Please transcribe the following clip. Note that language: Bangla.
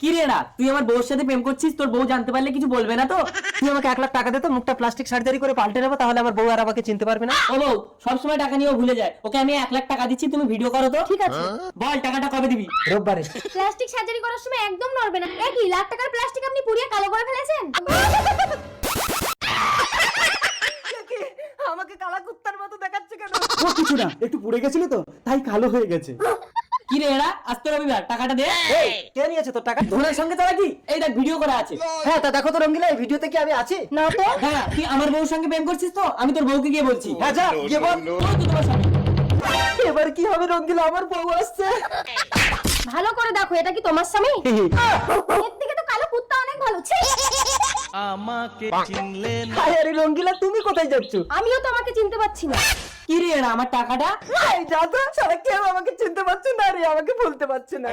কি রে না, তুই আমার বউর সাথে প্রেম করছিস, তোর বউ জানতে পারলে কিছু বলবে না তো? তুই আমাকে 1 লাখ টাকা দে তো, মুখটা প্লাস্টিক সার্জারি করে পাল্টে নেবো, তাহলে আমার বউ আর আমাকে চিনতে পারবে না। ও বউ সবসময় টাকা নিয়েও ভুলে যায়, ওকে আমি 1 লাখ টাকা দিচ্ছি, তুমি ভিডিও করো তো। ঠিক আছে। বল টাকাটা কবে দিবি? রোববারে। প্লাস্টিক সার্জারি করার সময় একদম নড়বে না। একই লাখ টাকার প্লাস্টিক আপনি পুড়িয়ে কালো করে ফেলেছেন। আমাকে কালা কুত্তার মতো দেখাচ্ছে কেন? ও কিছু না, একটু পুড়ে গেছিল তো তাই কালো হয়ে গেছে। কি রে এরা, আজ তো রবিবার, টাকাটা দে। এই, কে নিয়েছে তোর টাকা? ধনের সঙ্গে তোরা কি এই দেখ ভিডিও করা আছে। হ্যাঁ তা দেখো তো রঙ্গিলা, এই ভিডিওতে কি আমি আছি? না তো। হ্যাঁ, তুই আমার বউর সঙ্গে প্রেম করছিস তো, আমি তোর বউকে গিয়ে বলছি। হ্যাঁ যা গিয়ে বল। ওই তো তোমার স্বামী। এবার কি হবে রঙ্গিলা, আমার বউ আসছে। ভালো করে দেখো, এটা কি তোমার স্বামী? এর থেকে তো কালো কুত্তা অনেক ভালো। ছি! হায় আরে রঙ্গিলা, তুমি কোথায় যাচ্ছ? আমিও তো আমাকে চিনতে পারছি না। কি রে এরা, আমার টাকাটা? এই যা তো, সারা কেউ আমাকে চিনতে পারছে না রে, আমাকে বলতে পারছে না।